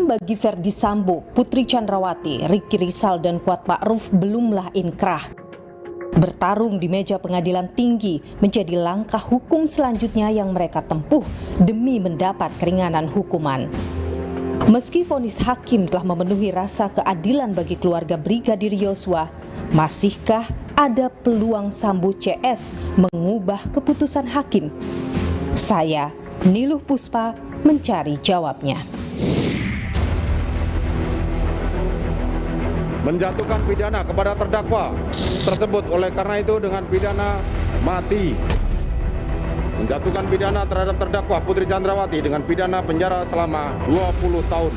Hukuman bagi Ferdi Sambo, Putri Chandrawati, Ricky Rizal, dan Kuat Ma'ruf belumlah inkrah. Bertarung di meja pengadilan tinggi menjadi langkah hukum selanjutnya yang mereka tempuh demi mendapat keringanan hukuman. Meski vonis hakim telah memenuhi rasa keadilan bagi keluarga Brigadir Yosua, masihkah ada peluang Sambo CS mengubah keputusan hakim? Saya, Niluh Puspa, mencari jawabnya. Menjatuhkan pidana kepada terdakwa tersebut, oleh karena itu dengan pidana mati. Menjatuhkan pidana terhadap terdakwa Putri Chandrawati dengan pidana penjara selama 20 tahun.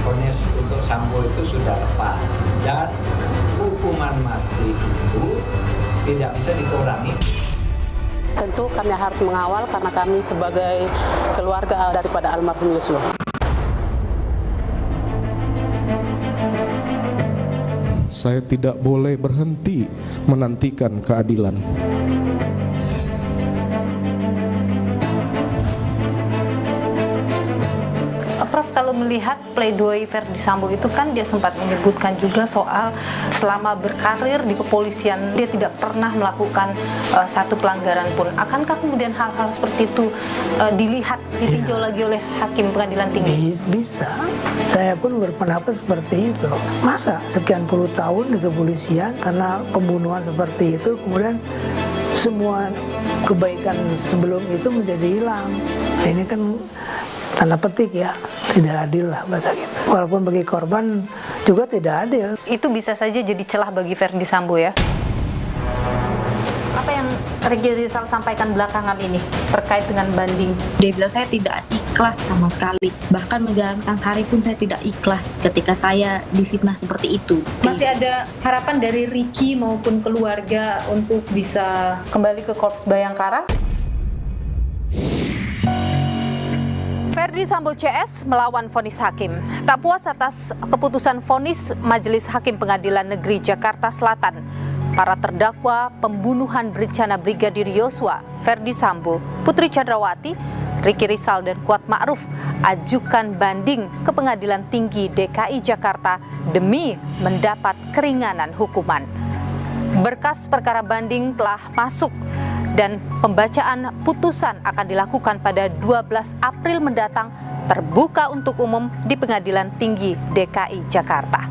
Vonis untuk Sambo itu sudah tepat dan hukuman mati itu tidak bisa dikurangi. Tentu kami harus mengawal karena kami sebagai keluarga daripada almarhum Yosua. Saya tidak boleh berhenti menantikan keadilan. Prof, kalau melihat pledoi Ferdi Sambo itu kan dia sempat menyebutkan juga soal selama berkarir di kepolisian dia tidak pernah melakukan satu pelanggaran pun. Akankah kemudian hal-hal seperti itu dilihat, ditinjau lagi oleh hakim pengadilan tinggi? Bisa. Saya pun berpendapat seperti itu. Masa sekian puluh tahun di kepolisian karena pembunuhan seperti itu kemudian semua kebaikan sebelum itu menjadi hilang. Nah, ini kan tanda petik ya, tidak adil lah bahasa kita. Walaupun bagi korban juga tidak adil. Itu bisa saja jadi celah bagi Ferdi Sambo ya. Apa yang Ricky Rizal sampaikan belakangan ini terkait dengan banding? Dia bilang saya tidak ikhlas sama sekali. Bahkan menjalankan hari pun saya tidak ikhlas ketika saya difitnah seperti itu. Masih ada harapan dari Ricky maupun keluarga untuk bisa kembali ke Korps Bayangkara? Ferdi Sambo CS melawan vonis hakim. Tak puas atas keputusan vonis Majelis Hakim Pengadilan Negeri Jakarta Selatan, para terdakwa pembunuhan berencana Brigadir Yosua, Ferdi Sambo, Putri Chandrawati, Ricky Rizal, dan Kuat Ma'ruf ajukan banding ke Pengadilan Tinggi DKI Jakarta demi mendapat keringanan hukuman. Berkas perkara banding telah masuk dan pembacaan putusan akan dilakukan pada 12 April mendatang, terbuka untuk umum di Pengadilan Tinggi DKI Jakarta.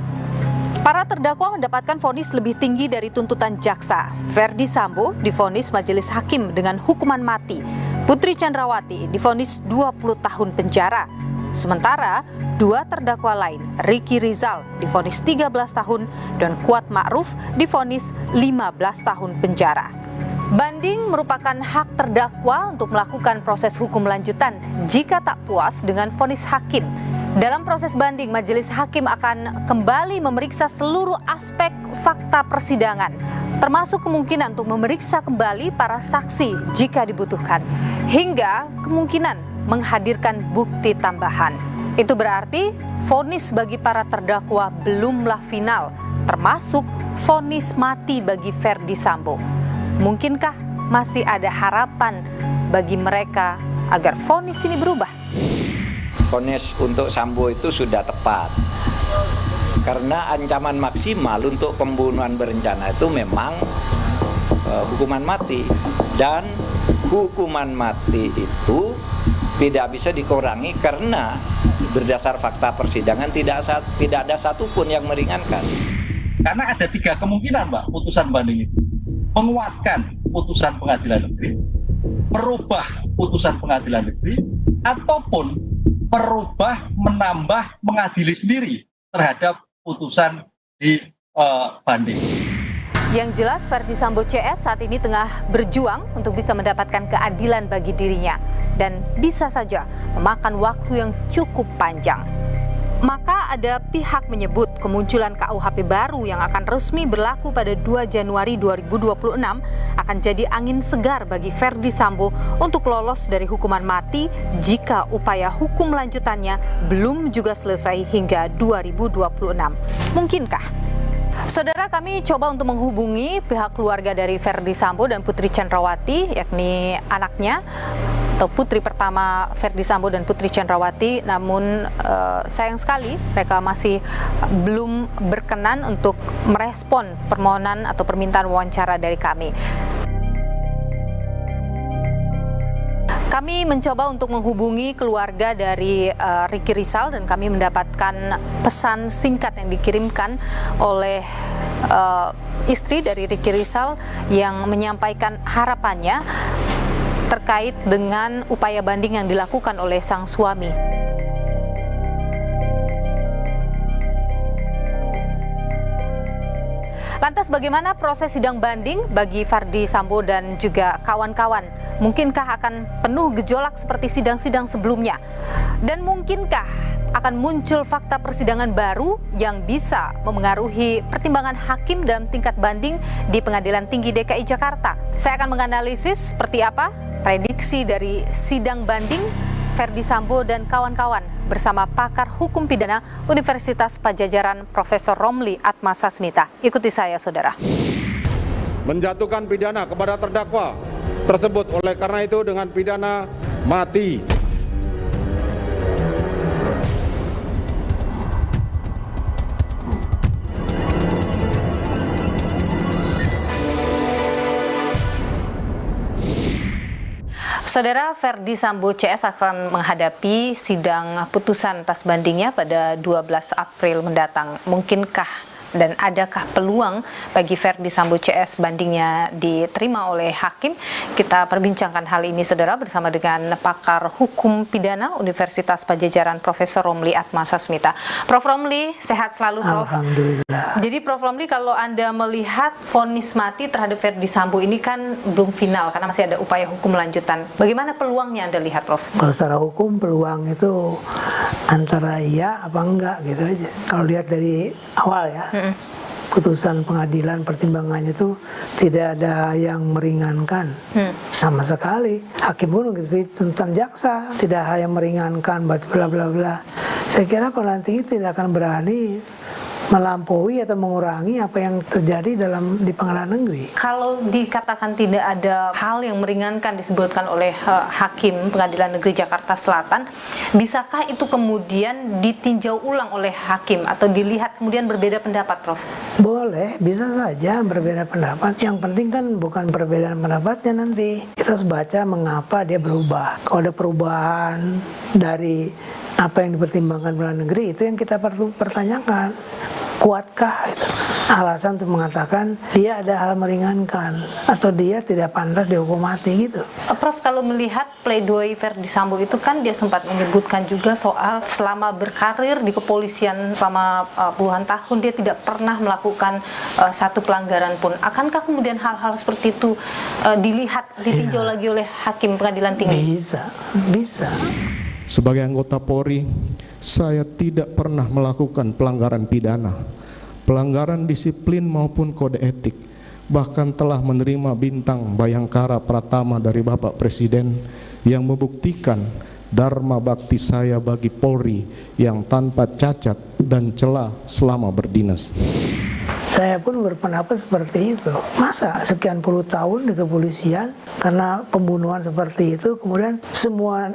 Para terdakwa mendapatkan vonis lebih tinggi dari tuntutan jaksa. Ferdi Sambo divonis majelis hakim dengan hukuman mati. Putri Chandrawati divonis 20 tahun penjara. Sementara dua terdakwa lain, Ricky Rizal divonis 13 tahun dan Kuat Ma'ruf divonis 15 tahun penjara. Banding merupakan hak terdakwa untuk melakukan proses hukum lanjutan jika tak puas dengan vonis hakim. Dalam proses banding, majelis hakim akan kembali memeriksa seluruh aspek fakta persidangan, termasuk kemungkinan untuk memeriksa kembali para saksi jika dibutuhkan, hingga kemungkinan menghadirkan bukti tambahan. Itu berarti vonis bagi para terdakwa belumlah final, termasuk vonis mati bagi Ferdi Sambo. Mungkinkah masih ada harapan bagi mereka agar vonis ini berubah? Vonis untuk Sambo itu sudah tepat. Karena ancaman maksimal untuk pembunuhan berencana itu memang hukuman mati. Dan hukuman mati itu tidak bisa dikurangi karena berdasar fakta persidangan tidak ada satupun yang meringankan. Karena ada 3 kemungkinan, Mbak, putusan banding itu. Menguatkan putusan pengadilan negeri, merubah putusan pengadilan negeri, ataupun merubah, menambah, mengadili sendiri terhadap putusan di banding. Yang jelas Ferdi Sambo CS saat ini tengah berjuang untuk bisa mendapatkan keadilan bagi dirinya dan bisa saja memakan waktu yang cukup panjang. Maka ada pihak menyebut kemunculan KUHP baru yang akan resmi berlaku pada 2 Januari 2026 akan jadi angin segar bagi Ferdy Sambo untuk lolos dari hukuman mati jika upaya hukum lanjutannya belum juga selesai hingga 2026. Mungkinkah? Saudara, kami coba untuk menghubungi pihak keluarga dari Ferdy Sambo dan Putri Chandrawati, yakni anaknya atau putri pertama Ferdy Sambo dan Putri Chandrawati, namun sayang sekali mereka masih belum berkenan untuk merespon permohonan atau permintaan wawancara dari kami. Kami mencoba untuk menghubungi keluarga dari Ricky Rizal dan kami mendapatkan pesan singkat yang dikirimkan oleh istri dari Ricky Rizal yang menyampaikan harapannya terkait dengan upaya banding yang dilakukan oleh sang suami. Lantas bagaimana proses sidang banding bagi Ferdy Sambo dan juga kawan-kawan? Mungkinkah akan penuh gejolak seperti sidang-sidang sebelumnya? Dan mungkinkah akan muncul fakta persidangan baru yang bisa memengaruhi pertimbangan hakim dalam tingkat banding di Pengadilan Tinggi DKI Jakarta? Saya akan menganalisis seperti apa prediksi dari sidang banding Ferdy Sambo dan kawan-kawan bersama pakar hukum pidana Universitas Padjadjaran Profesor Romli Atmasasmita. Ikuti saya, saudara. Menjatuhkan pidana kepada terdakwa tersebut oleh karena itu dengan pidana mati. Saudara, Ferdy Sambo CS akan menghadapi sidang putusan atas bandingnya pada 12 April mendatang. Mungkinkah dan adakah peluang bagi Ferdy Sambo CS bandingnya diterima oleh hakim? Kita perbincangkan hal ini, saudara, bersama dengan pakar hukum pidana Universitas Padjadjaran Profesor Romli Atmasasmita. Prof. Romli, sehat selalu, Prof. Alhamdulillah. Jadi Prof. Romli, kalau Anda melihat vonis mati terhadap Ferdy Sambo ini kan belum final karena masih ada upaya hukum lanjutan. Bagaimana peluangnya Anda lihat, Prof? Kalau secara hukum peluang itu antara iya apa enggak gitu aja. Kalau lihat dari awal ya, putusan pengadilan pertimbangannya itu tidak ada yang meringankan sama sekali. Hakim pun gitu tentang jaksa tidak ada yang meringankan, bla bla bla. Saya kira kalau nanti tidak akan berani melampaui atau mengurangi apa yang terjadi di pengadilan negeri. Kalau dikatakan tidak ada hal yang meringankan disebutkan oleh hakim Pengadilan Negeri Jakarta Selatan, bisakah itu kemudian ditinjau ulang oleh hakim atau dilihat kemudian berbeda pendapat, Prof? Boleh, bisa saja berbeda pendapat. Yang penting kan bukan perbedaan pendapatnya nanti. Kita harus baca mengapa dia berubah. Kalau ada perubahan dari apa yang dipertimbangkan Pengadilan Negeri, itu yang kita perlu pertanyakan. Kuatkah itu alasan untuk mengatakan dia ada hal meringankan atau dia tidak pantas dihukum mati gitu. Prof, kalau melihat pledoi Ferdy Sambo itu kan dia sempat menyebutkan juga soal selama berkarir di kepolisian selama puluhan tahun dia tidak pernah melakukan satu pelanggaran pun. Akankah kemudian hal-hal seperti itu ditinjau lagi oleh hakim Pengadilan Tinggi? Bisa. Sebagai anggota Polri, saya tidak pernah melakukan pelanggaran pidana, pelanggaran disiplin maupun kode etik. Bahkan telah menerima bintang Bayangkara Pratama dari Bapak Presiden yang membuktikan dharma bakti saya bagi Polri yang tanpa cacat dan celah selama berdinas. Saya pun berpendapat seperti itu. Masa sekian puluh tahun di kepolisian karena pembunuhan seperti itu, kemudian semua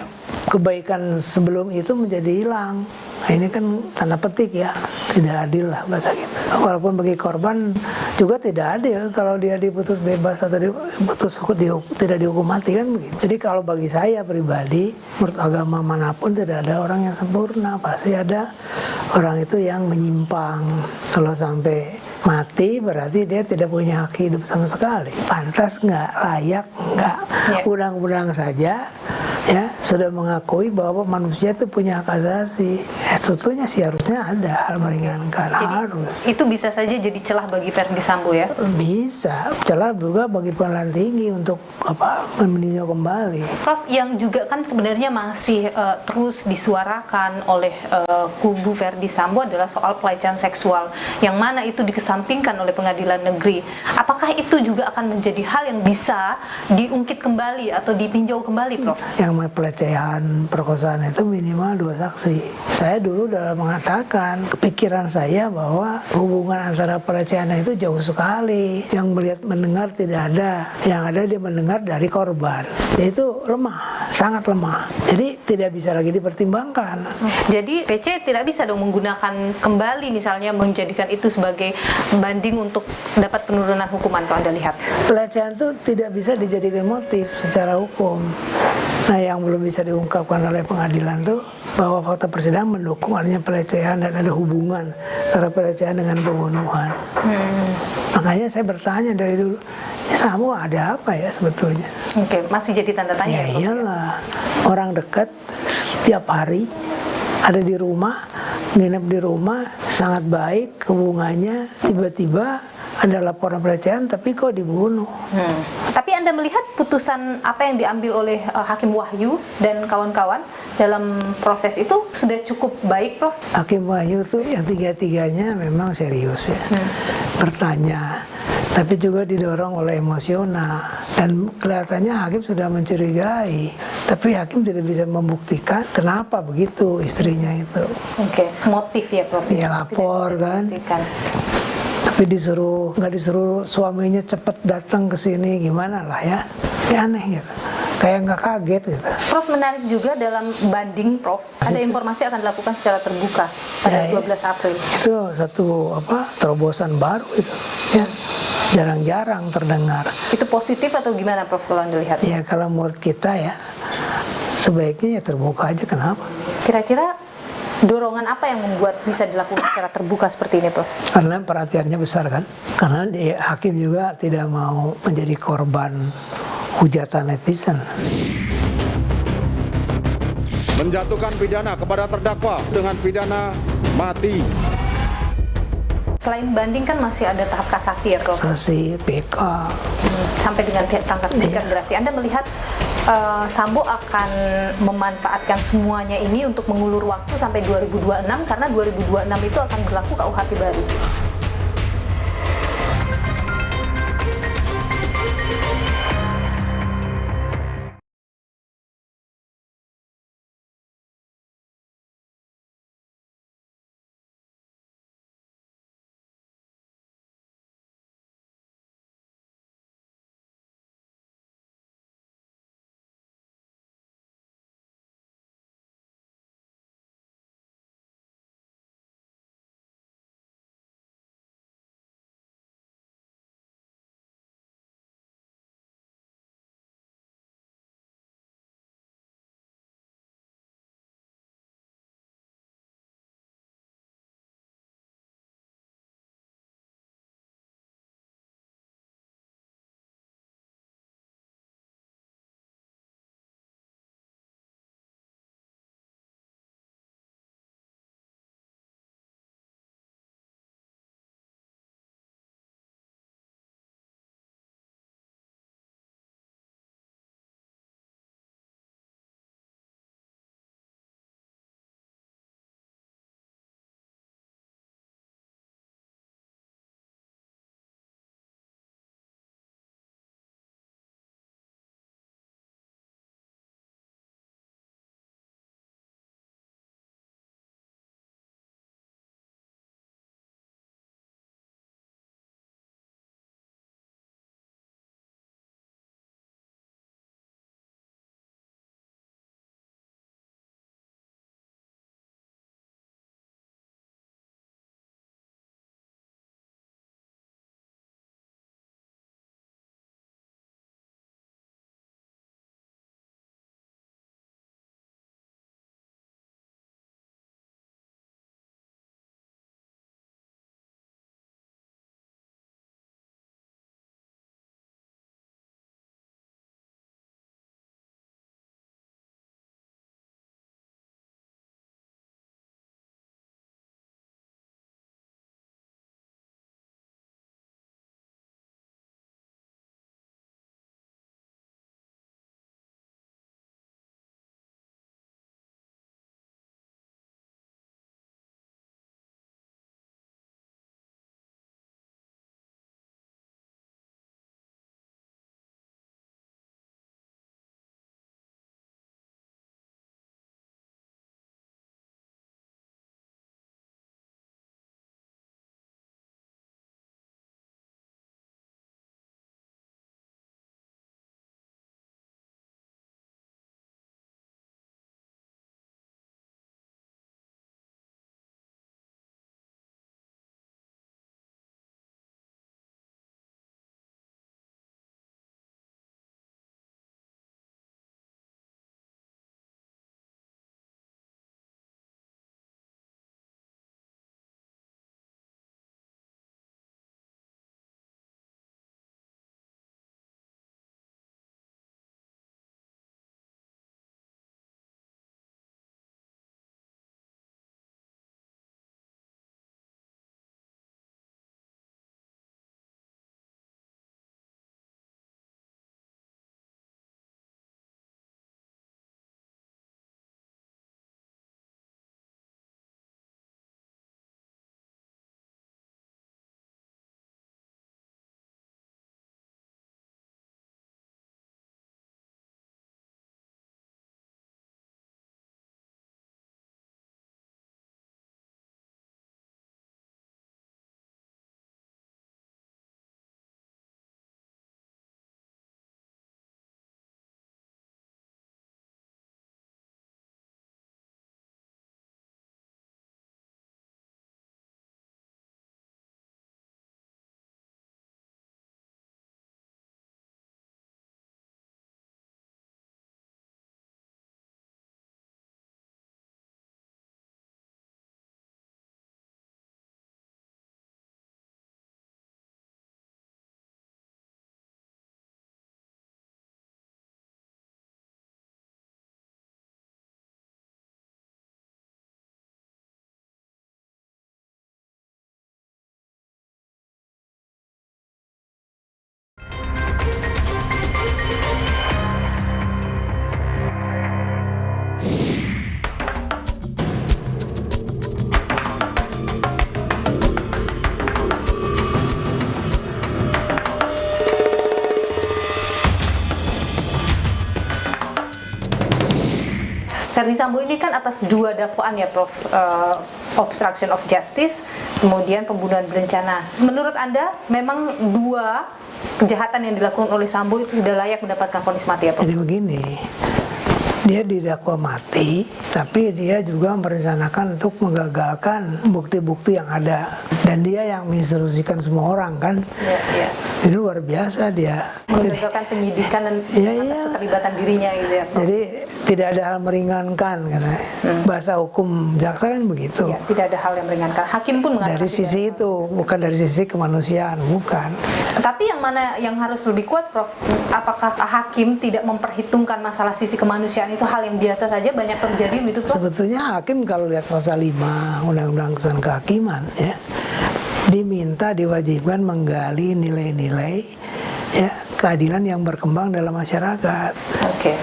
kebaikan sebelum itu menjadi hilang. Nah, ini kan tanda petik ya, tidak adil lah bahasa gitu. Walaupun bagi korban juga tidak adil kalau dia diputus bebas atau tidak dihukum mati kan begitu. Jadi kalau bagi saya pribadi, menurut agama manapun tidak ada orang yang sempurna, pasti ada orang itu yang menyimpang. Kalau sampai mati berarti dia tidak punya hak hidup sama sekali. Pantas nggak, layak nggak, undang-undang saja ya sudah mengakui bahwa manusia itu punya hak asasi. Sebetulnya sih harusnya ada hal meringankan. Jadi harus. itu bisa saja jadi celah bagi Verdi Sambo ya? Bisa. Celah juga bagi pengadilan tinggi untuk meninjau kembali. Prof, yang juga kan sebenarnya masih terus disuarakan oleh kubu Verdi Sambo adalah soal pelecehan seksual, yang mana itu dikesampingkan oleh pengadilan negeri. Apakah itu juga akan menjadi hal yang bisa diungkit kembali atau ditinjau kembali, Prof? Yang pelecehan, perkosaan itu minimal 2 saksi. Saya dulu udah mengatakan, kepikiran saya bahwa hubungan antara pelecehan itu jauh sekali. Yang melihat mendengar tidak ada, yang ada dia mendengar dari korban. Itu lemah, sangat lemah. Jadi tidak bisa lagi dipertimbangkan. Jadi PC tidak bisa dong menggunakan kembali misalnya menjadikan itu sebagai banding untuk dapat penurunan hukuman kalau Anda lihat. Pelecehan itu tidak bisa dijadikan motif secara hukum. Nah, yang belum bisa diungkapkan oleh pengadilan itu bahwa fakta persidangan mendukung adanya pelecehan dan ada hubungan antara pelecehan dengan pembunuhan. Makanya saya bertanya dari dulu, ini Sambo ada apa ya sebetulnya? Oke, masih jadi tanda tanya. Ya iyalah, orang dekat setiap hari ada di rumah, nginep di rumah, sangat baik hubungannya, tiba-tiba ada laporan pelecehan tapi kok dibunuh. Tapi Anda melihat putusan apa yang diambil oleh Hakim Wahyu dan kawan-kawan dalam proses itu sudah cukup baik, Prof? Hakim Wahyu itu yang tiga-tiganya memang serius ya, bertanya, tapi juga didorong oleh emosional, dan kelihatannya hakim sudah mencurigai, tapi hakim tidak bisa membuktikan kenapa begitu istrinya itu. Oke, motif ya, Prof? Dia lapor kan, tapi nggak disuruh suaminya cepet datang ke sini, gimana lah ya, aneh gitu, kayak nggak kaget gitu. Prof, menarik juga dalam banding, Prof, ada informasi akan dilakukan secara terbuka pada 12 April. Itu satu terobosan baru itu, ya jarang-jarang terdengar. Itu positif atau gimana, Prof, kalau Anda lihat? Ya kalau menurut kita ya sebaiknya ya terbuka aja. Kenapa? Kira-kira dorongan apa yang membuat bisa dilakukan secara terbuka seperti ini, Prof? Karena perhatiannya besar kan, karena hakim juga tidak mau menjadi korban hujatan netizen. Menjatuhkan pidana kepada terdakwa dengan pidana mati. Selain banding kan masih ada tahap kasasi ya, Prof? Kasasi, PK. Sampai dengan tingkat gerasi. Anda melihat Sambo akan memanfaatkan semuanya ini untuk mengulur waktu sampai 2026, karena 2026 itu akan berlaku KUHP baru. Verdi Sambo ini kan atas 2 dakwaan ya Prof, obstruction of justice, kemudian pembunuhan berencana. Menurut Anda memang 2 kejahatan yang dilakukan oleh Sambo itu sudah layak mendapatkan vonis mati ya Prof? Jadi begini, dia didakwa mati, tapi dia juga merencanakan untuk menggagalkan bukti-bukti yang ada. Dan dia yang menginstruksikan semua orang kan. Ya. Itu luar biasa dia. Menggagalkan penyidikan dan atas keterlibatan dirinya gitu ya Prof? Jadi tidak ada hal meringankan karena bahasa hukum jaksa kan begitu. Ya, tidak ada hal yang meringankan. Hakim pun mengatakan Dari sisi itu, bukan dari sisi kemanusiaan, bukan. Tapi yang mana yang harus lebih kuat Prof? Apakah hakim tidak memperhitungkan masalah sisi kemanusiaan, itu hal yang biasa saja banyak terjadi gitu Prof? Sebetulnya hakim kalau lihat pasal 5 Undang-Undang Kehakiman ya, diminta diwajibkan menggali nilai-nilai ya keadilan yang berkembang dalam masyarakat. Oke.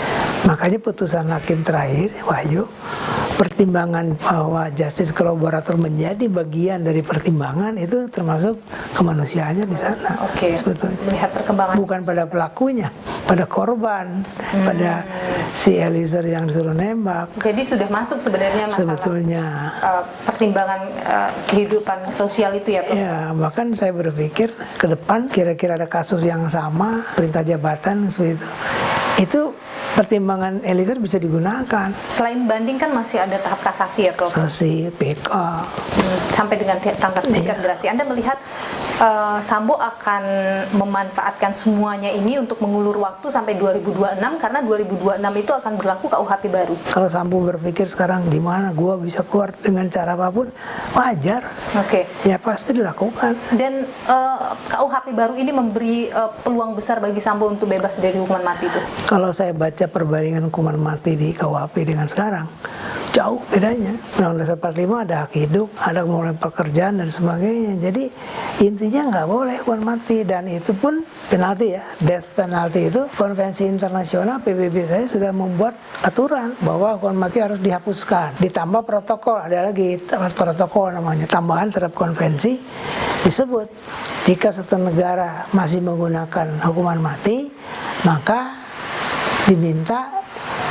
Makanya putusan hakim terakhir Wahyu, pertimbangan bahwa justice kolaborator menjadi bagian dari pertimbangan itu termasuk kemanusiaannya di sana. Oke. Sebetulnya Melihat perkembangan bukan pada pelakunya, pada korban, pada si Eliezer yang disuruh nembak. Jadi sudah masuk sebenarnya masalah Sebetulnya pertimbangan kehidupan sosial itu ya Prof? ya, bahkan saya berpikir ke depan kira-kira ada kasus yang sama, perintah jabatan seperti itu pertimbangan Eliezer bisa digunakan. Selain banding kan masih ada tahap kasasi ya Prof? Kasasi, PK. Sampai dengan tingkat gerasi. Anda melihat Sambo akan memanfaatkan semuanya ini untuk mengulur waktu sampai 2026 karena 2026 itu akan berlaku KUHP baru. Kalau Sambo berpikir sekarang gimana gua bisa keluar dengan cara apapun, wajar. Oke. Ya pasti dilakukan. Dan KUHP baru ini memberi peluang besar bagi Sambo untuk bebas dari hukuman mati itu. Kalau saya baca perbandingan hukuman mati di KUHP dengan sekarang, jauh bedanya. Undang-Undang 45 ada hak hidup, ada mulai pekerjaan dan sebagainya. Jadi intinya nggak boleh hukuman mati, dan itu pun penalti ya, death penalty itu konvensi internasional PBB saya sudah membuat aturan bahwa hukuman mati harus dihapuskan. Ditambah protokol, ada lagi protokol namanya tambahan terhadap konvensi, disebut jika satu negara masih menggunakan hukuman mati maka diminta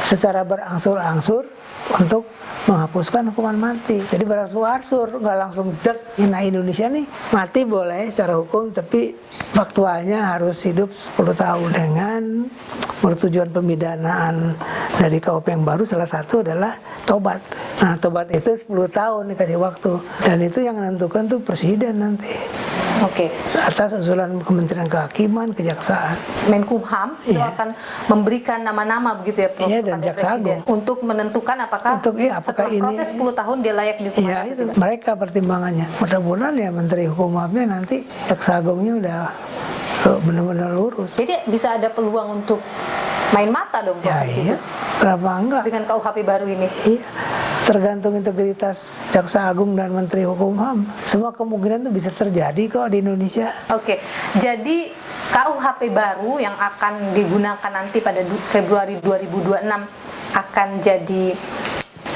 secara berangsur-angsur untuk menghapuskan hukuman mati. Jadi berangsur-angsur, nggak langsung dek. Nah Indonesia nih mati boleh secara hukum, tapi faktualnya harus hidup 10 tahun dengan persetujuan pemidanaan dari KUHP yang baru. Salah satu adalah tobat. Nah tobat itu 10 tahun dikasih waktu, dan itu yang menentukan tuh presiden nanti. Oke. Atas usulan Kementerian Kehakiman, Kejaksaan. Menkumham itu akan memberikan nama-nama begitu ya Prof, Iya, dan kepada Jaksa Presiden Agung. untuk menentukan apakah apakah ini proses 10 tahun dia layak dihukum ya atau itu tidak. mereka pertimbangannya. Mudah-mudahan ya Menteri Hukum HAM-nya nanti Jaksa Agungnya udah benar-benar lurus. Jadi bisa ada peluang untuk main mata dong Prof Ya di situ iya, kenapa enggak? dengan KUHP baru ini. Iya, tergantung integritas Jaksa Agung dan Menteri Hukum HAM. Semua kemungkinan itu bisa terjadi kok di Indonesia. Oke, jadi KUHP baru yang akan digunakan nanti pada Februari 2026 akan jadi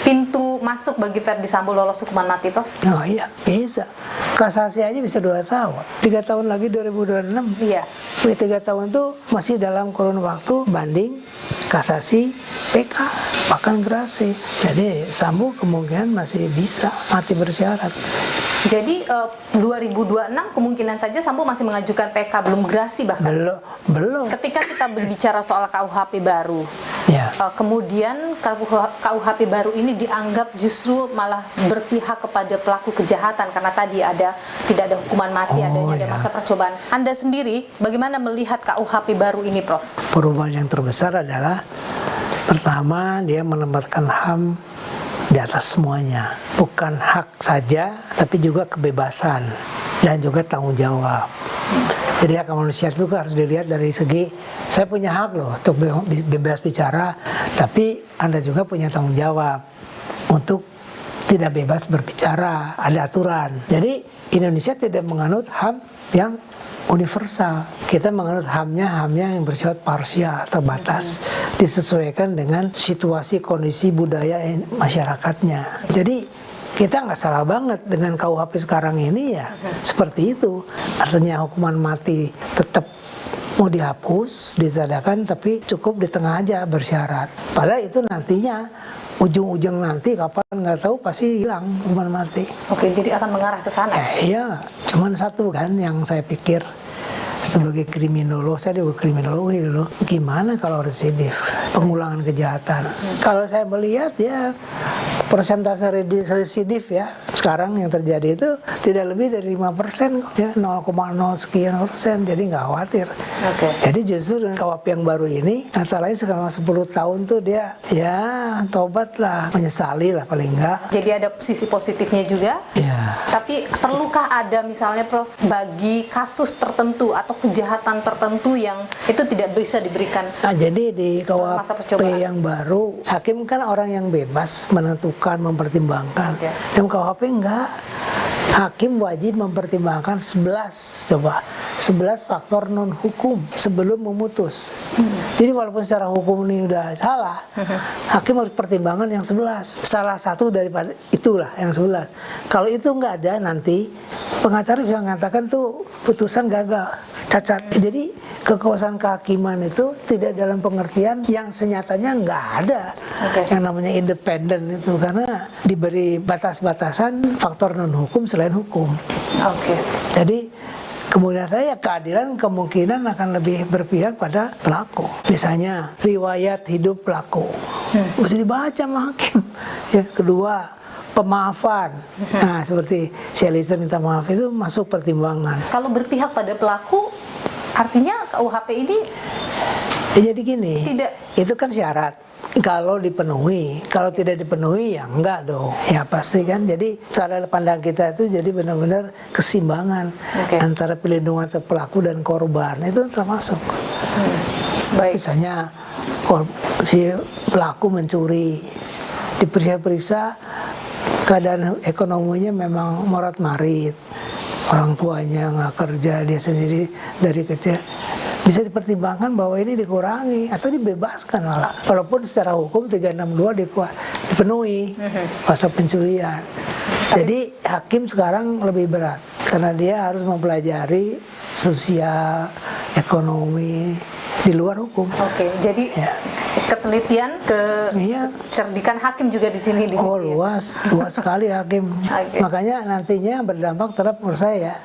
pintu masuk bagi Verdi Sambo lolos hukuman mati, Prof? Oh iya, bisa. Kasasi aja bisa 2 tahun. 3 tahun lagi 2026. Iya. 3 tahun itu masih dalam kurun waktu banding, kasasi, PK, bahkan gerasi. Jadi Sambo kemungkinan masih bisa mati bersyarat. Jadi 2026 kemungkinan saja Sambo masih mengajukan PK, belum gerasi bahkan. Belum. Ketika kita berbicara soal KUHP baru, Ya. Kemudian KUHP baru ini dianggap justru malah berpihak kepada pelaku kejahatan karena tadi tidak ada hukuman mati, adanya ada masa percobaan. Anda sendiri bagaimana melihat KUHP baru ini, Prof? Perubahan yang terbesar adalah pertama dia menempatkan HAM di atas semuanya, bukan hak saja tapi juga kebebasan dan juga tanggung jawab. Jadi hak manusia itu harus dilihat dari segi saya punya hak loh untuk bebas bicara, tapi Anda juga punya tanggung jawab untuk tidak bebas berbicara, ada aturan. Jadi Indonesia tidak menganut HAM yang universal. Kita menganut HAM-nya yang bersifat parsial, terbatas, disesuaikan dengan situasi, kondisi, budaya masyarakatnya. Jadi kita nggak salah banget dengan KUHP sekarang ini ya, seperti itu. Artinya hukuman mati tetap mau dihapus, ditadakan, tapi cukup di tengah aja bersyarat. Padahal itu nantinya ujung-ujung nanti kapan nggak tahu pasti hilang hukuman mati. Oke, jadi akan mengarah ke sana. Iya, cuman satu kan yang saya pikir sebagai kriminolog, saya juga kriminologi dulu, gimana kalau residif, pengulangan kejahatan. Kalau saya melihat ya persentase residif ya sekarang yang terjadi itu tidak lebih dari 5% ya, 0,0 sekian persen, jadi nggak khawatir. Jadi justru dengan KUHP yang baru ini, kata lain selama 10 tahun tuh dia ya tobat lah, menyesali lah paling nggak. Jadi ada sisi positifnya juga. Ya. Tapi perlukah ada misalnya Prof bagi kasus tertentu atau kejahatan tertentu yang itu tidak bisa diberikan? Nah, jadi di masa KUHP percobaan yang baru, hakim kan orang yang bebas menentukan, mempertimbangkan. Dalam KUHP enggak. Hakim wajib mempertimbangkan 11 faktor non hukum sebelum memutus. Jadi walaupun secara hukum ini udah salah, hakim harus pertimbangan yang 11. Salah satu daripada itulah yang 11. Kalau itu enggak ada, nanti pengacara bisa mengatakan tuh putusan gagal, cacat. Jadi kekuasaan kehakiman itu tidak dalam pengertian yang senyatanya nggak ada yang namanya independen itu, karena diberi batas-batasan faktor non hukum selain hukum. Jadi kemudian saya keadilan kemungkinan akan lebih berpihak pada pelaku. Misalnya riwayat hidup pelaku mesti dibaca sama hakim. Ya, kedua pemaafan. Nah, seperti si Eliezer minta maaf itu masuk pertimbangan. Kalau berpihak pada pelaku, artinya KUHP ini jadi gini, tidak, itu kan syarat. Kalau dipenuhi, kalau tidak dipenuhi ya enggak dong. Ya pasti kan. Jadi cara pandang kita itu jadi benar-benar keseimbangan antara pelindungan pelaku dan korban itu termasuk. Baik. Misalnya si pelaku mencuri, diperiksa-periksa keadaan ekonominya memang morat-marit, orang tuanya nggak kerja, dia sendiri dari kecil, bisa dipertimbangkan bahwa ini dikurangi atau dibebaskan malah. Walaupun secara hukum 362 dipenuhi pasal pencurian. Jadi hakim sekarang lebih berat karena dia harus mempelajari sosial, ekonomi di luar hukum. Jadi ketelitian, kecerdikan hakim juga di sini diuji. Oh, luas sekali hakim. Makanya nantinya berdampak terhadap menurut saya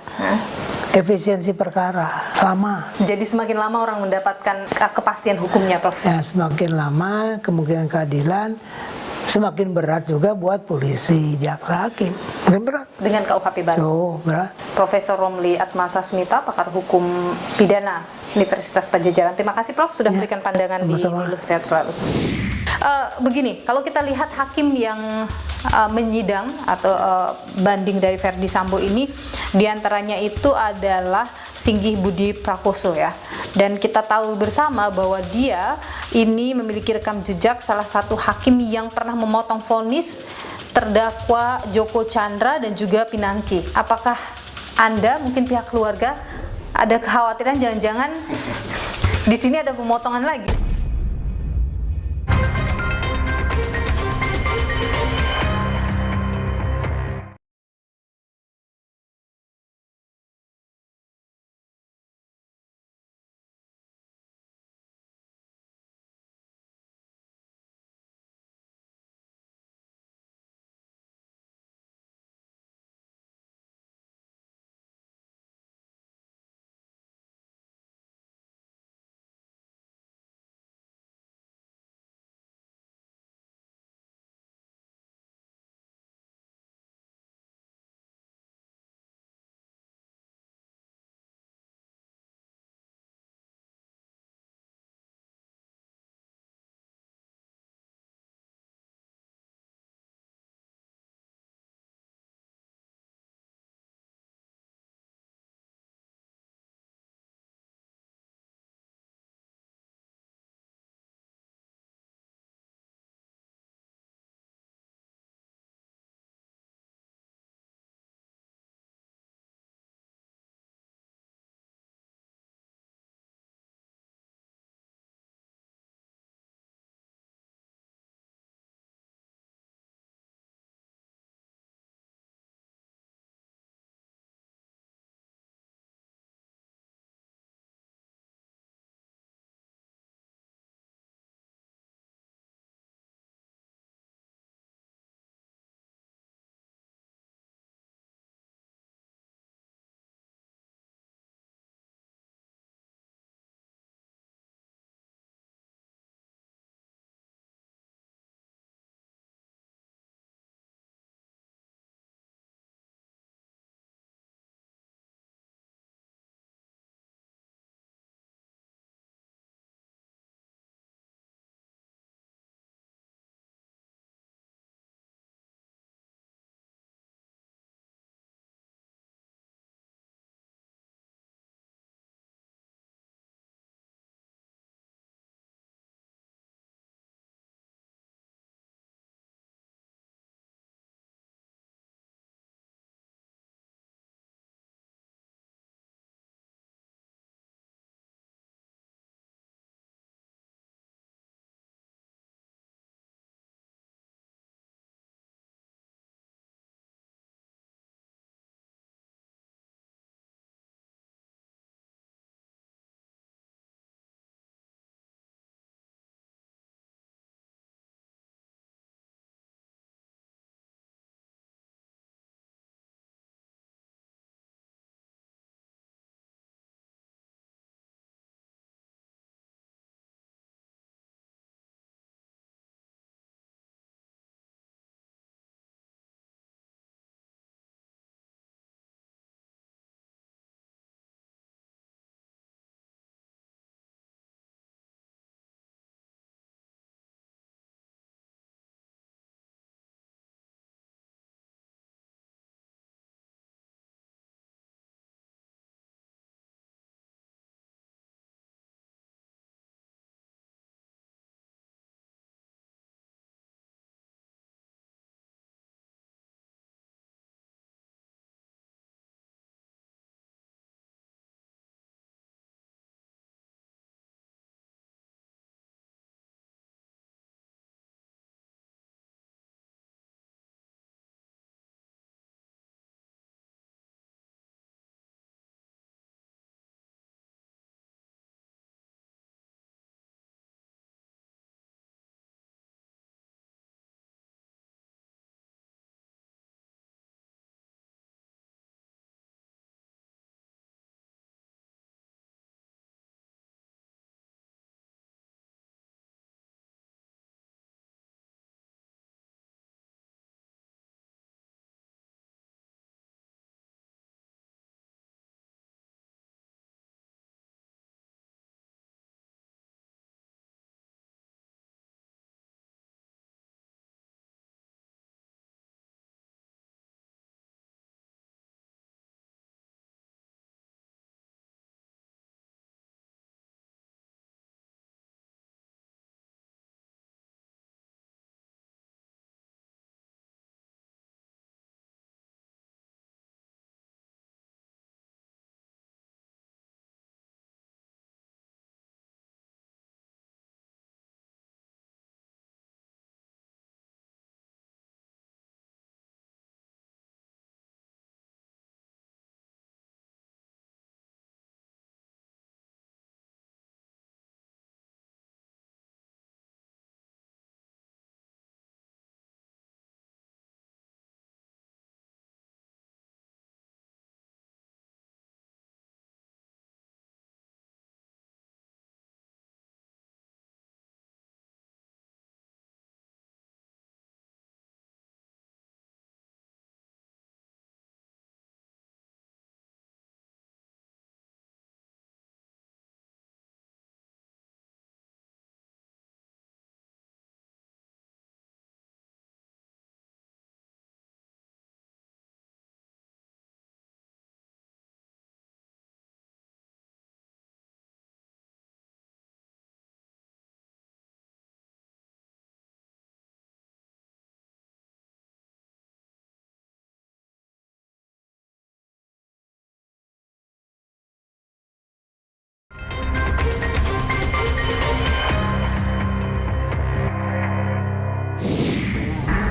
efisiensi perkara lama. Jadi semakin lama orang mendapatkan kepastian hukumnya, Prof. Ya, semakin lama kemungkinan keadilan semakin berat juga buat polisi, jaksa, hakim. Makin berat. Dengan KUHP baru. Oh, berat. Profesor Romli Atmasasmita, pakar hukum pidana Universitas Padjadjaran. Terima kasih Prof sudah memberikan pandangan sama-sama. di Niluh, sehat selalu. Begini, kalau kita lihat hakim yang menyidang atau banding dari Verdi Sambo ini, diantaranya itu adalah Singgih Budi Prakoso ya. Dan kita tahu bersama bahwa dia ini memiliki rekam jejak salah satu hakim yang pernah memotong vonis terdakwa Joko Chandra dan juga Pinangki. Apakah Anda, mungkin pihak keluarga, ada kekhawatiran jangan-jangan di sini ada pemotongan lagi?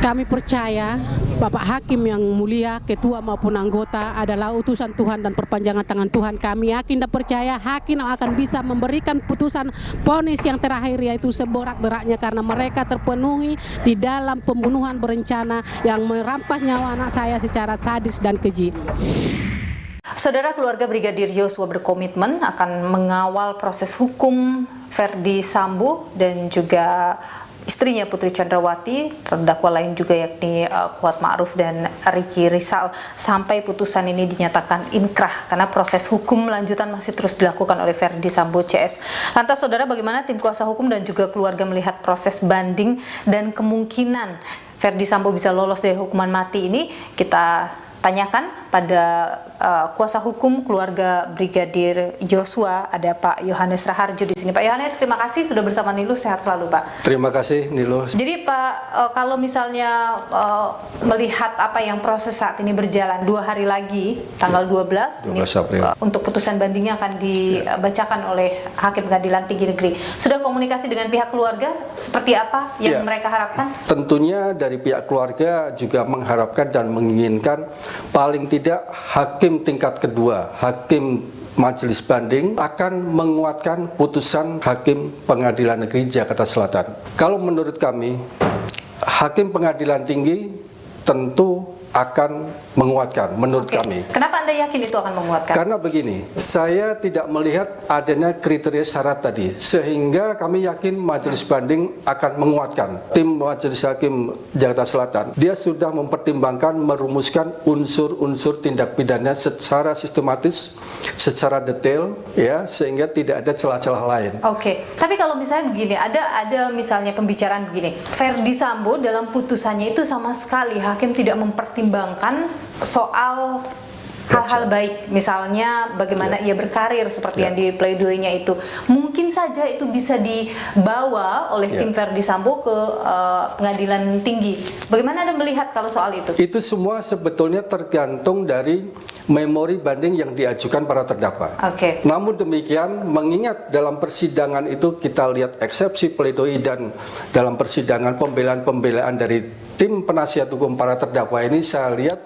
Kami percaya Bapak Hakim yang mulia, ketua maupun anggota adalah utusan Tuhan dan perpanjangan tangan Tuhan. Kami yakin dan percaya hakim akan bisa memberikan putusan vonis yang terakhir, yaitu seberat-beratnya karena mereka terpenuhi di dalam pembunuhan berencana yang merampas nyawa anak saya secara sadis dan keji. Saudara, keluarga Brigadir Yosua berkomitmen akan mengawal proses hukum Verdi Sambo dan juga istrinya Putri Chandrawati, terdakwa lain juga yakni Kuat Ma'ruf dan Ricky Rizal sampai putusan ini dinyatakan inkrah karena proses hukum lanjutan masih terus dilakukan oleh Verdi Sambo CS. Lantas saudara, bagaimana tim kuasa hukum dan juga keluarga melihat proses banding dan kemungkinan Verdi Sambo bisa lolos dari hukuman mati ini? Kita tanyakan pada kuasa hukum keluarga Brigadir Yosua, ada Pak Yohanes Raharjo di sini. Pak Yohanes, terima kasih sudah bersama Niluh, sehat selalu Pak. Terima kasih Niluh. Jadi Pak, kalau misalnya melihat apa yang proses saat ini berjalan, 2 hari lagi, tanggal 12 April. Untuk putusan bandingnya akan dibacakan oleh Hakim Pengadilan Tinggi Negeri. Sudah komunikasi dengan pihak keluarga seperti apa yang mereka harapkan? Tentunya dari pihak keluarga juga mengharapkan dan menginginkan paling tidak hakim tingkat kedua, hakim majelis banding akan menguatkan putusan Hakim Pengadilan Negeri Jakarta Selatan. Kalau menurut kami, Hakim Pengadilan Tinggi tentu akan menguatkan menurut kami. Kenapa Anda yakin itu akan menguatkan? Karena begini, saya tidak melihat adanya kriteria syarat tadi, sehingga kami yakin majelis banding akan menguatkan. Tim majelis hakim Jakarta Selatan, dia sudah mempertimbangkan, merumuskan unsur-unsur tindak pidana secara sistematis, secara detail, ya, sehingga tidak ada celah-celah lain. Tapi kalau misalnya begini, ada misalnya pembicaraan begini, Verdi Sambo dalam putusannya itu sama sekali hakim tidak mempertimbangkan soal hal-hal baik, misalnya bagaimana ia berkarir seperti yang di pleidoinya itu. Mungkin saja itu bisa dibawa oleh tim Verdi Sambo ke pengadilan tinggi. Bagaimana Anda melihat kalau soal itu? Itu semua sebetulnya tergantung dari memori banding yang diajukan para terdakwa. Namun demikian, mengingat dalam persidangan itu kita lihat eksepsi pledoi dan dalam persidangan pembelaan-pembelaan dari tim penasihat hukum para terdakwa ini, saya lihat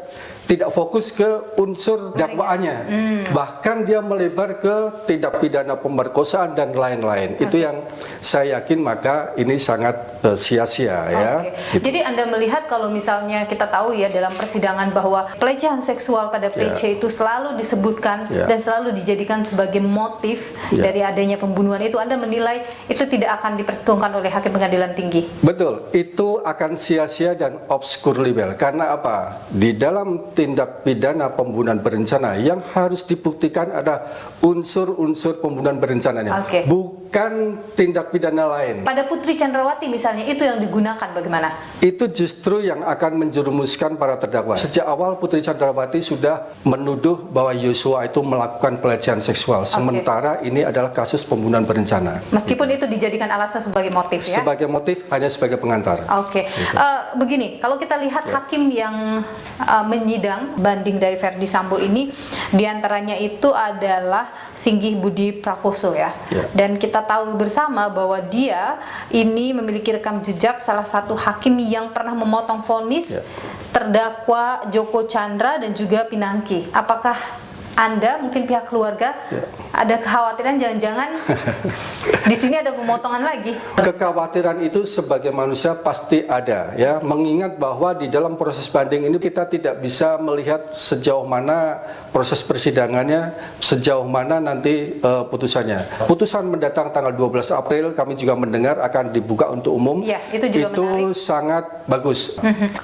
tidak fokus ke unsur dakwaannya, bahkan dia melebar ke tindak pidana pemerkosaan dan lain-lain. Itu yang saya yakin maka ini sangat sia-sia ya. Gitu. Jadi Anda melihat kalau misalnya kita tahu ya dalam persidangan bahwa pelecehan seksual pada PC itu selalu disebutkan dan selalu dijadikan sebagai motif dari adanya pembunuhan itu, Anda menilai itu tidak akan diperhitungkan oleh Hakim Pengadilan Tinggi? Betul, itu akan sia-sia dan obskur libel. Karena apa? Di dalam tindak pidana pembunuhan berencana yang harus dibuktikan ada unsur-unsur pembunuhan berencananya, bukan tindak pidana lain. Pada Putri Chandrawati misalnya, itu yang digunakan bagaimana? Itu justru yang akan menjerumuskan para terdakwa. Sejak awal Putri Chandrawati sudah menuduh bahwa Yosua itu melakukan pelecehan seksual, sementara ini adalah kasus pembunuhan berencana. Meskipun itu dijadikan alasan sebagai motif ya? Sebagai motif, hanya sebagai pengantar. Begini, kalau kita lihat hakim yang menyidang banding dari Verdi Sambo ini, diantaranya itu adalah Singgih Budi Prakoso ya. Dan kita tahu bersama bahwa dia ini memiliki rekam jejak salah satu hakim yang pernah memotong vonis terdakwa Joko Chandra dan juga Pinangki. Apakah Anda, mungkin pihak keluarga, ada kekhawatiran jangan-jangan di sini ada pemotongan lagi? Kekhawatiran itu sebagai manusia pasti ada ya, mengingat bahwa di dalam proses banding ini kita tidak bisa melihat sejauh mana proses persidangannya, sejauh mana nanti putusannya. Putusan mendatang tanggal 12 April kami juga mendengar akan dibuka untuk umum. Itu juga menarik. Sangat bagus.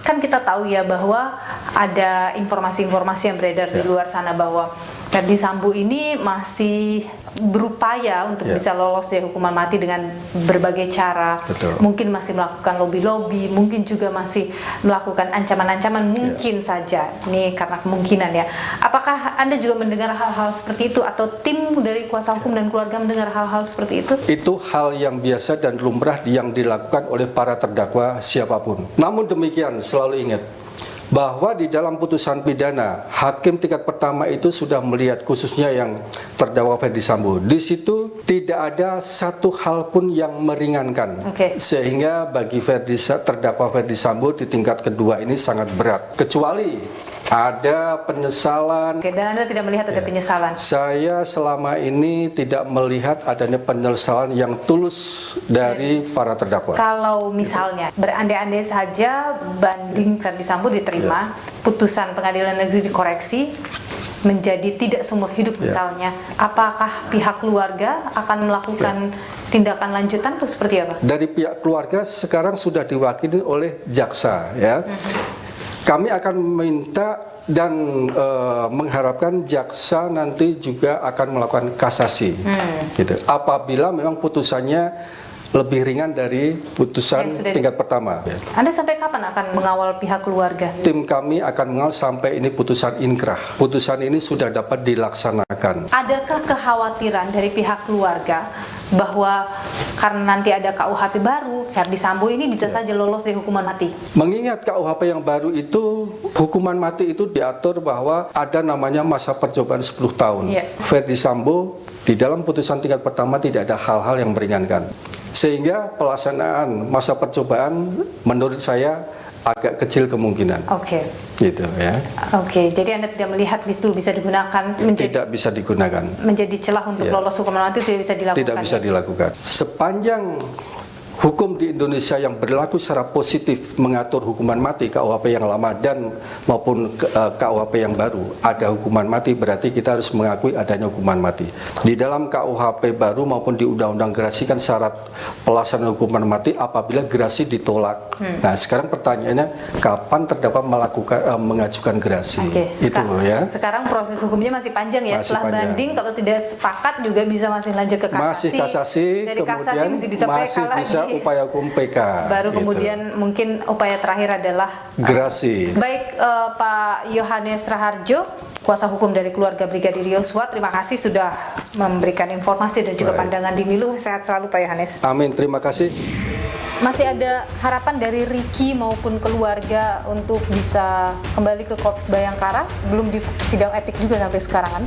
Kan kita tahu ya bahwa ada informasi-informasi yang beredar di luar sana bahwa Verdi Sambo ini masih berupaya untuk bisa lolos dari hukuman mati dengan berbagai cara. Mungkin masih melakukan lobby-lobby, mungkin juga masih melakukan ancaman-ancaman, mungkin saja. Ini karena kemungkinan ya. Apakah Anda juga mendengar hal-hal seperti itu, atau tim dari kuasa hukum dan keluarga mendengar hal-hal seperti itu? Itu hal yang biasa dan lumrah yang dilakukan oleh para terdakwa siapapun. Namun demikian, selalu ingat bahwa di dalam putusan pidana, hakim tingkat pertama itu sudah melihat khususnya yang terdakwa Verdi Sambo. Di situ itu tidak ada satu hal pun yang meringankan. Sehingga bagi terdakwa Ferdi Sambo di tingkat kedua ini sangat berat. Kecuali ada penyesalan. Dan Anda tidak melihat ada penyesalan? Saya selama ini tidak melihat adanya penyesalan yang tulus dari para terdakwa. Kalau misalnya berandai-andai saja banding Ferdi Sambo diterima, putusan pengadilan negeri dikoreksi menjadi tidak seumur hidup misalnya, apakah pihak keluarga akan melakukan tindakan lanjutan atau seperti apa? Dari pihak keluarga sekarang sudah diwakili oleh jaksa, ya. Kami akan minta dan mengharapkan jaksa nanti juga akan melakukan kasasi, gitu. Apabila memang putusannya lebih ringan dari putusan tingkat pertama. Anda sampai kapan akan mengawal pihak keluarga? Tim kami akan mengawal sampai ini putusan inkrah. Putusan ini sudah dapat dilaksanakan. Adakah kekhawatiran dari pihak keluarga bahwa karena nanti ada KUHP baru, Ferdi Sambo ini bisa saja lolos dari hukuman mati? Mengingat KUHP yang baru itu, hukuman mati itu diatur bahwa ada namanya masa percobaan 10 tahun. Ferdi Sambo di dalam putusan tingkat pertama tidak ada hal-hal yang meringankan. Sehingga pelaksanaan masa percobaan menurut saya agak kecil kemungkinan. Gitu ya. Jadi Anda tidak melihat itu bisa digunakan tidak bisa digunakan. Menjadi celah untuk lolos hukuman mati, tidak bisa dilakukan. Tidak bisa dilakukan. Sepanjang hukum di Indonesia yang berlaku secara positif mengatur hukuman mati, KUHP yang lama dan maupun KUHP yang baru ada hukuman mati, berarti kita harus mengakui adanya hukuman mati. Di dalam KUHP baru maupun di Undang-Undang Gerasi kan syarat pelaksanaan hukuman mati apabila gerasi ditolak. Nah, sekarang pertanyaannya kapan terdakwa mengajukan gerasi? Sekarang proses hukumnya masih panjang ya. Setelah banding, kalau tidak sepakat juga bisa masih lanjut ke kasasi. Masih kasasi, dari kasasi masih bisa PK lagi. Upaya hukum PK. Baru kemudian mungkin upaya terakhir adalah gerasi. Baik, Pak Yohanes Raharjo, kuasa hukum dari keluarga Brigadir Yosua, terima kasih sudah memberikan informasi dan juga pandangan di Milu. Sehat selalu Pak Yohanes. Amin, terima kasih. Masih ada harapan dari Ricky maupun keluarga untuk bisa kembali ke Korps Bayangkara? Belum di sidang etik juga sampai sekarang kan?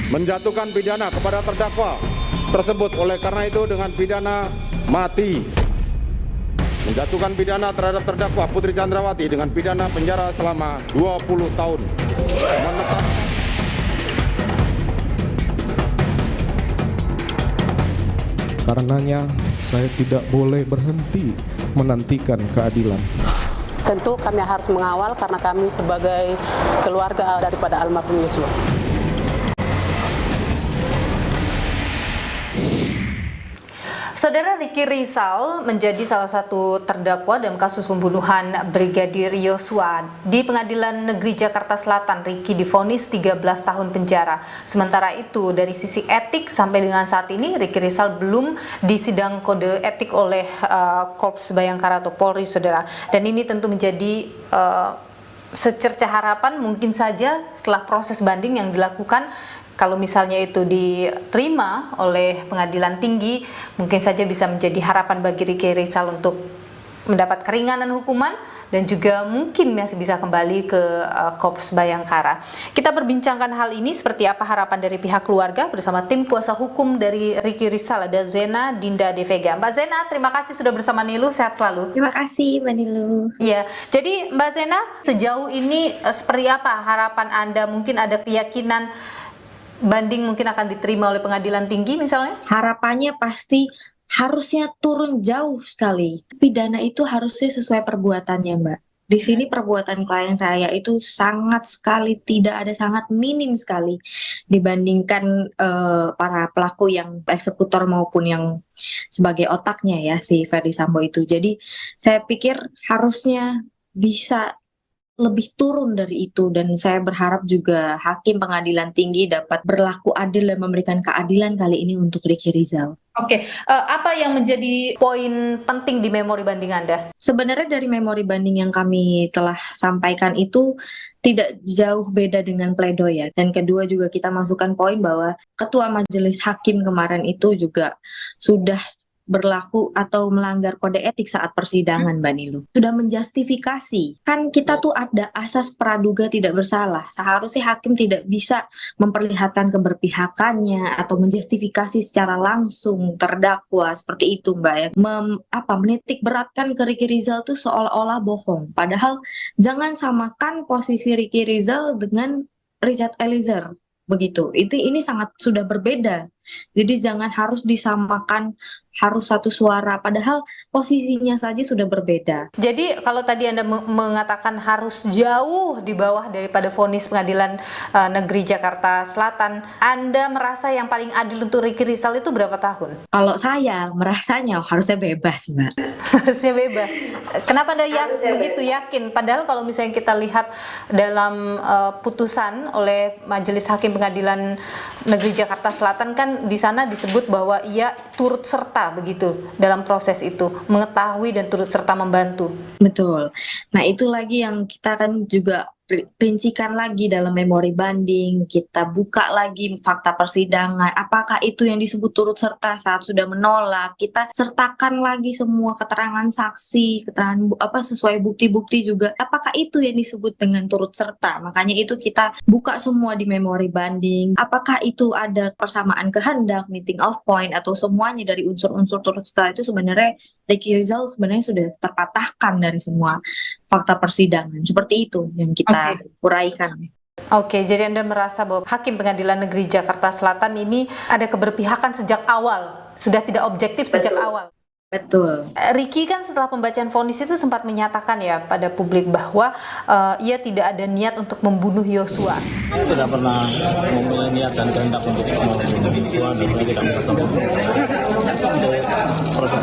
menjatuhkan pidana kepada terdakwa tersebut. Oleh karena itu dengan pidana mati, menjatuhkan pidana terhadap terdakwa Putri Chandrawati dengan pidana penjara selama 20 tahun. Menetap Karenanya, saya tidak boleh berhenti menantikan keadilan. Tentu kami harus mengawal karena kami sebagai keluarga daripada almarhum Yosua. Saudara, Ricky Rizal menjadi salah satu terdakwa dalam kasus pembunuhan Brigadir Yosua. Di Pengadilan Negeri Jakarta Selatan, Ricky divonis 13 tahun penjara. Sementara itu, dari sisi etik sampai dengan saat ini, Ricky Rizal belum disidang kode etik oleh Korps Bayangkara atau Polri, saudara. Dan ini tentu menjadi secerca harapan mungkin saja setelah proses banding yang dilakukan. Kalau misalnya itu diterima oleh pengadilan tinggi, mungkin saja bisa menjadi harapan bagi Ricky Rizal untuk mendapat keringanan hukuman dan juga mungkin masih bisa kembali ke Korps Bayangkara. Kita berbincangkan hal ini seperti apa harapan dari pihak keluarga bersama tim kuasa hukum dari Ricky Rizal, ada Zena Dinda De Vega. Mbak Zena, terima kasih sudah bersama Nilu, sehat selalu. Terima kasih Mbak Nilu. Ya, jadi Mbak Zena, sejauh ini seperti apa harapan Anda? Mungkin ada keyakinan banding mungkin akan diterima oleh pengadilan tinggi misalnya? Harapannya pasti harusnya turun jauh sekali. Pidana itu harusnya sesuai perbuatannya, Mbak. Di sini perbuatan klien saya itu sangat sekali, tidak ada, sangat minim sekali dibandingkan para pelaku yang eksekutor maupun yang sebagai otaknya ya, si Ferdy Sambo itu. Jadi saya pikir harusnya bisa lebih turun dari itu, dan saya berharap juga hakim pengadilan tinggi dapat berlaku adil dan memberikan keadilan kali ini untuk Ricky Rizal. Oke, apa yang menjadi poin penting di memori banding Anda? Sebenarnya dari memori banding yang kami telah sampaikan itu tidak jauh beda dengan pledoi ya. Dan kedua juga kita masukkan poin bahwa Ketua Majelis Hakim kemarin itu juga sudah berlaku atau melanggar kode etik saat persidangan, Mbak Nilu. Sudah menjustifikasi. Kan kita tuh ada asas praduga tidak bersalah. Seharusnya hakim tidak bisa memperlihatkan keberpihakannya atau menjustifikasi secara langsung terdakwa seperti itu, Mbak ya. Menitik beratkan ke Ricky Rizal tuh seolah-olah bohong. Padahal jangan samakan posisi Ricky Rizal dengan Richard Eliezer. Begitu. Ini sangat sudah berbeda. Jadi jangan harus disamakan, harus satu suara, padahal posisinya saja sudah berbeda. Jadi kalau tadi Anda mengatakan harus jauh di bawah daripada vonis Pengadilan Negeri Jakarta Selatan, Anda merasa yang paling adil untuk Ricky Rizal itu berapa tahun? Kalau saya merasanya harusnya bebas, Mbak. Harusnya bebas. Kenapa Anda begitu yakin? Padahal kalau misalnya kita lihat dalam putusan oleh Majelis Hakim Pengadilan Negeri Jakarta Selatan, kan di sana disebut bahwa ia turut serta begitu dalam proses itu, mengetahui dan turut serta membantu. Betul. Nah, itu lagi yang kita kan juga rincikan lagi dalam memori banding, kita buka lagi fakta persidangan, apakah itu yang disebut turut serta saat sudah menolak, kita sertakan lagi semua keterangan saksi, keterangan sesuai bukti-bukti juga, apakah itu yang disebut dengan turut serta. Makanya itu kita buka semua di memori banding, apakah itu ada persamaan kehendak, meeting of point, atau semuanya dari unsur-unsur turut serta itu sebenarnya Ricky Rizal sebenarnya sudah terpatahkan dari semua fakta persidangan. Seperti itu yang kita uraikan. Oke, jadi Anda merasa bahwa Hakim Pengadilan Negeri Jakarta Selatan ini ada keberpihakan sejak awal, sudah tidak objektif sejak awal. Betul. Ricky kan setelah pembacaan vonis itu sempat menyatakan ya pada publik bahwa ia tidak ada niat untuk membunuh Yosua. Saya tidak pernah mempunyai niat dan kehendak untuk membunuh Yosua, dan saya tidak bertemu. Proses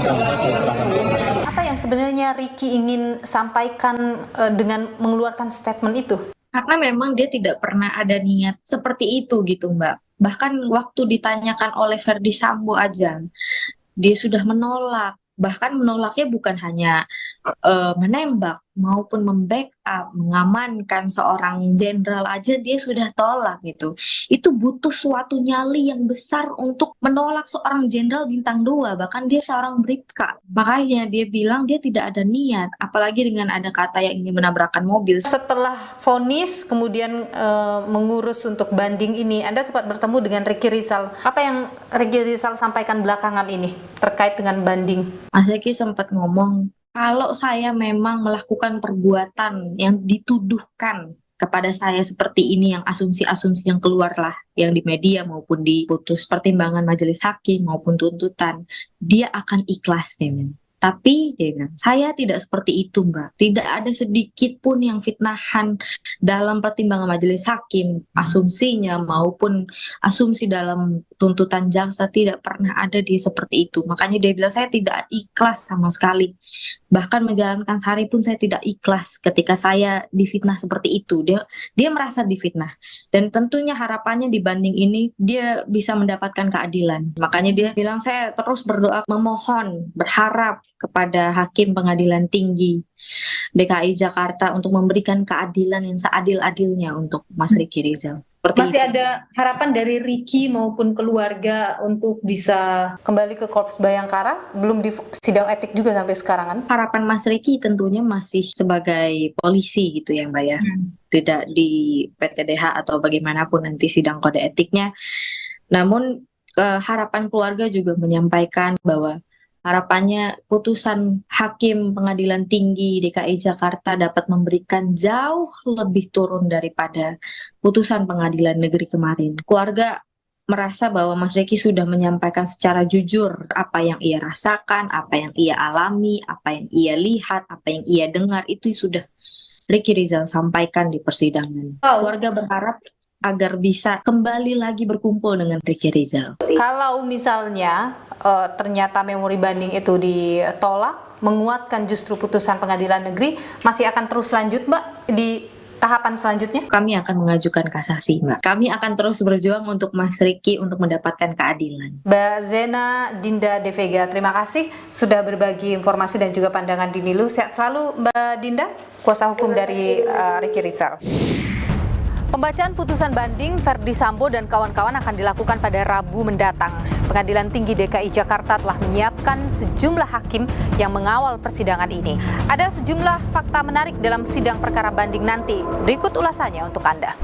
Apa yang sebenarnya Ricky ingin sampaikan dengan mengeluarkan statement itu? Karena memang dia tidak pernah ada niat seperti itu gitu, Mbak. Bahkan waktu ditanyakan oleh Ferdy Sambo aja, dia sudah menolak. Bahkan menolaknya bukan hanya menembak, maupun membackup, mengamankan seorang jenderal aja dia sudah tolak gitu. Itu butuh suatu nyali yang besar untuk menolak seorang jenderal bintang 2, bahkan dia seorang bribka. Makanya dia bilang dia tidak ada niat, apalagi dengan ada kata yang ingin menabrakkan mobil. Setelah vonis kemudian mengurus untuk banding ini, Anda sempat bertemu dengan Ricky Rizal. Apa yang Ricky Rizal sampaikan belakangan ini terkait dengan banding? Mas Ricky sempat ngomong, kalau saya memang melakukan perbuatan yang dituduhkan kepada saya seperti ini, yang asumsi-asumsi yang keluarlah, yang di media maupun di putus pertimbangan majelis hakim maupun tuntutan, dia akan ikhlas nih. Tapi dia bilang, saya tidak seperti itu Mbak. Tidak ada sedikit pun yang fitnahan dalam pertimbangan majelis hakim, asumsinya maupun asumsi dalam tuntutan jaksa tidak pernah ada dia seperti itu. Makanya dia bilang, saya tidak ikhlas sama sekali. Bahkan menjalankan sehari pun saya tidak ikhlas ketika saya difitnah seperti itu. Dia merasa difitnah. Dan tentunya harapannya di banding ini dia bisa mendapatkan keadilan. Makanya dia bilang, saya terus berdoa, memohon, berharap kepada Hakim Pengadilan Tinggi DKI Jakarta untuk memberikan keadilan yang seadil-adilnya untuk Mas Ricky Rizal. Masih ada harapan dari Ricky maupun keluarga untuk bisa kembali ke Korps Bayangkara? Belum di sidang etik juga sampai sekarang kan? Harapan Mas Ricky tentunya masih sebagai polisi gitu ya Mbak ya. Tidak di PTDH atau bagaimanapun nanti sidang kode etiknya. Namun harapan keluarga juga menyampaikan bahwa harapannya putusan Hakim Pengadilan Tinggi DKI Jakarta dapat memberikan jauh lebih turun daripada putusan pengadilan negeri kemarin. Keluarga merasa bahwa Mas Ricky sudah menyampaikan secara jujur apa yang ia rasakan, apa yang ia alami, apa yang ia lihat, apa yang ia dengar, itu sudah Ricky Rizal sampaikan di persidangan. Keluarga berharap agar bisa kembali lagi berkumpul dengan Ricky Rizal. Kalau misalnya ternyata memori banding itu ditolak, menguatkan justru putusan pengadilan negeri, masih akan terus lanjut Mbak di tahapan selanjutnya? Kami akan mengajukan kasasi Mbak. Kami akan terus berjuang untuk Mas Ricky untuk mendapatkan keadilan. Mbak Zena Dinda De Vega, terima kasih sudah berbagi informasi dan juga pandangan di Nilu. Sehat selalu Mbak Dinda, kuasa hukum dari Ricky Rizal. Pembacaan putusan banding Verdi Sambo dan kawan-kawan akan dilakukan pada Rabu mendatang. Pengadilan Tinggi DKI Jakarta telah menyiapkan sejumlah hakim yang mengawal persidangan ini. Ada sejumlah fakta menarik dalam sidang perkara banding nanti. Berikut ulasannya untuk Anda.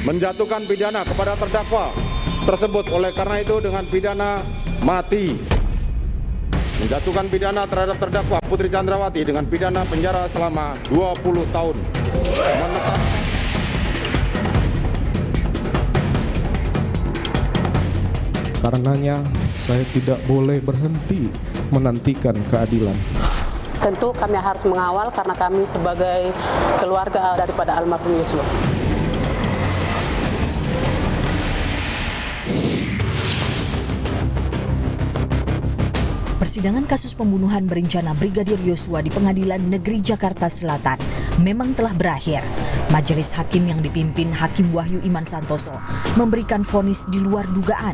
menjatuhkan pidana kepada terdakwa tersebut oleh karena itu dengan pidana mati. Menjatuhkan pidana terhadap terdakwa Putri Chandrawati dengan pidana penjara selama 20 tahun. Karenanya, saya tidak boleh berhenti menantikan keadilan. Tentu kami harus mengawal karena kami sebagai keluarga daripada almarhum Yosua. Persidangan kasus pembunuhan berencana Brigadir Yosua di Pengadilan Negeri Jakarta Selatan memang telah berakhir. Majelis Hakim yang dipimpin Hakim Wahyu Iman Santoso memberikan vonis di luar dugaan.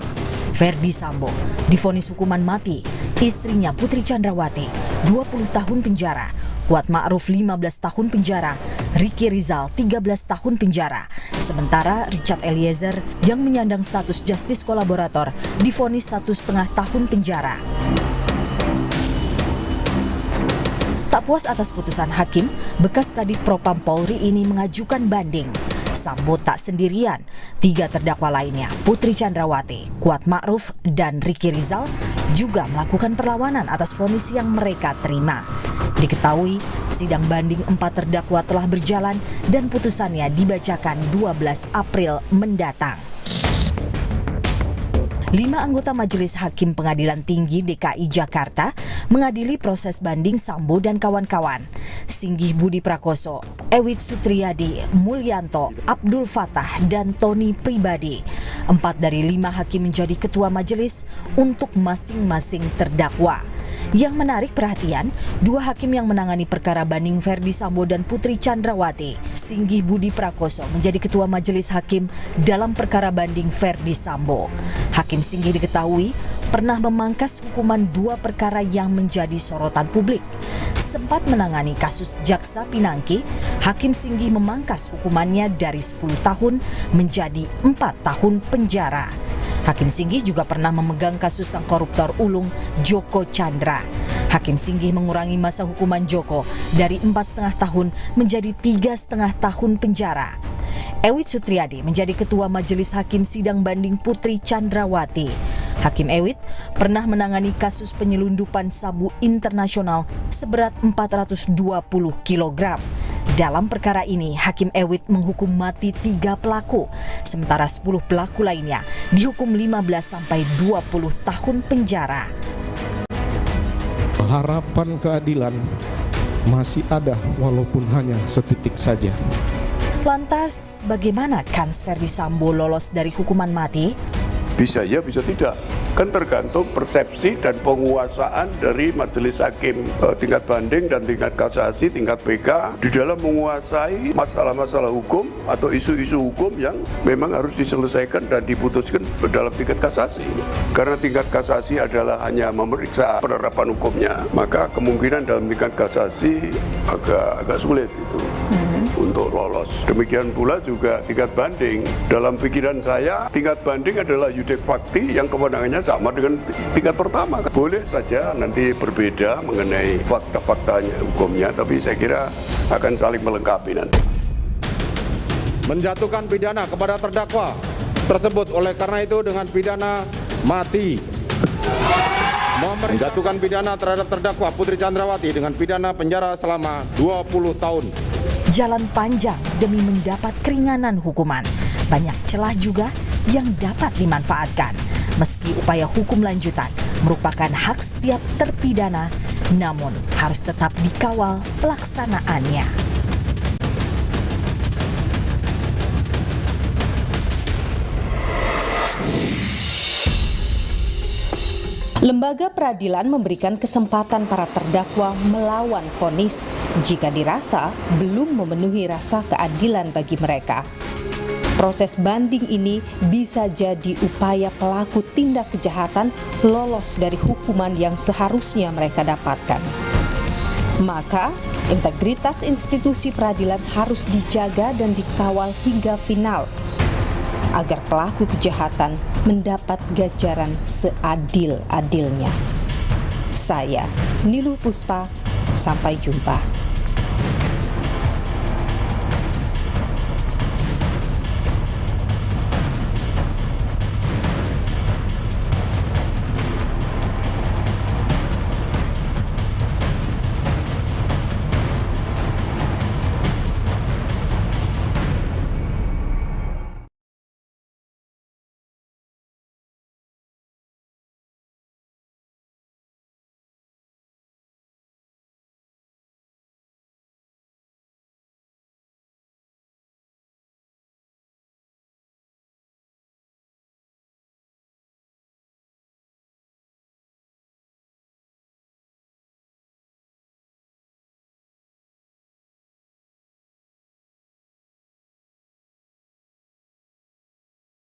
Ferdi Sambo divonis hukuman mati, istrinya Putri Chandrawati 20 tahun penjara, Kuat Ma'ruf 15 tahun penjara, Ricky Rizal 13 tahun penjara. Sementara Richard Eliezer yang menyandang status justice kolaborator divonis 1,5 tahun penjara. Tak puas atas putusan hakim, bekas Kadif Propam Polri ini mengajukan banding. Sambo tak sendirian, 3 terdakwa lainnya, Putri Chandrawati, Kuat Ma'ruf, dan Ricky Rizal juga melakukan perlawanan atas vonis yang mereka terima. Diketahui, sidang banding 4 terdakwa telah berjalan dan putusannya dibacakan 12 April mendatang. 5 anggota Majelis Hakim Pengadilan Tinggi DKI Jakarta mengadili proses banding Sambo dan kawan-kawan. Singgih Budi Prakoso, Ewit Sutriyadi, Mulyanto, Abdul Fatah, dan Tony Pribadi. 4 dari 5 hakim menjadi ketua majelis untuk masing-masing terdakwa. Yang menarik perhatian, 2 hakim yang menangani perkara banding Ferdi Sambo dan Putri Chandrawati, Singgih Budi Prakoso menjadi ketua majelis hakim dalam perkara banding Ferdi Sambo. Hakim Singgih diketahui pernah memangkas hukuman 2 perkara yang menjadi sorotan publik. Sempat menangani kasus Jaksa Pinangki, Hakim Singgih memangkas hukumannya dari 10 tahun menjadi 4 tahun penjara. Hakim Singgih juga pernah memegang kasus sang koruptor ulung Joko Chandra. Hakim Singgih mengurangi masa hukuman Joko dari 4,5 tahun menjadi 3,5 tahun penjara. Ewit Sutriyadi menjadi ketua Majelis Hakim Sidang Banding Putri Chandrawati. Hakim Ewit pernah menangani kasus penyelundupan sabu internasional seberat 420 kg. Dalam perkara ini, Hakim Ewit menghukum mati 3 pelaku, sementara 10 pelaku lainnya dihukum 15-20 tahun penjara. Harapan keadilan masih ada walaupun hanya setitik saja. Lantas, bagaimana kans Ferdi Sambo lolos dari hukuman mati? Bisa ya, bisa tidak. Kan tergantung persepsi dan penguasaan dari majelis hakim tingkat banding dan tingkat kasasi, tingkat PK di dalam menguasai masalah-masalah hukum atau isu-isu hukum yang memang harus diselesaikan dan diputuskan dalam tingkat kasasi. Karena tingkat kasasi adalah hanya memeriksa penerapan hukumnya, maka kemungkinan dalam tingkat kasasi agak sulit itu untuk lolos. Demikian pula juga tingkat banding. Dalam pikiran saya, tingkat banding adalah yudek fakti yang kewenangannya sama dengan tingkat pertama. Boleh saja nanti berbeda mengenai fakta-faktanya, hukumnya, tapi saya kira akan saling melengkapi nanti. Menjatuhkan pidana kepada terdakwa tersebut oleh karena itu dengan pidana mati. Menjatuhkan pidana terhadap terdakwa Putri Chandrawati dengan pidana penjara selama 20 tahun. Jalan panjang demi mendapat keringanan hukuman. Banyak celah juga yang dapat dimanfaatkan. Meski upaya hukum lanjutan merupakan hak setiap terpidana, namun harus tetap dikawal pelaksanaannya. Lembaga peradilan memberikan kesempatan para terdakwa melawan vonis jika dirasa belum memenuhi rasa keadilan bagi mereka. Proses banding ini bisa jadi upaya pelaku tindak kejahatan lolos dari hukuman yang seharusnya mereka dapatkan. Maka, integritas institusi peradilan harus dijaga dan dikawal hingga final, agar pelaku kejahatan mendapat ganjaran seadil-adilnya. Saya, Niluh Puspa, sampai jumpa.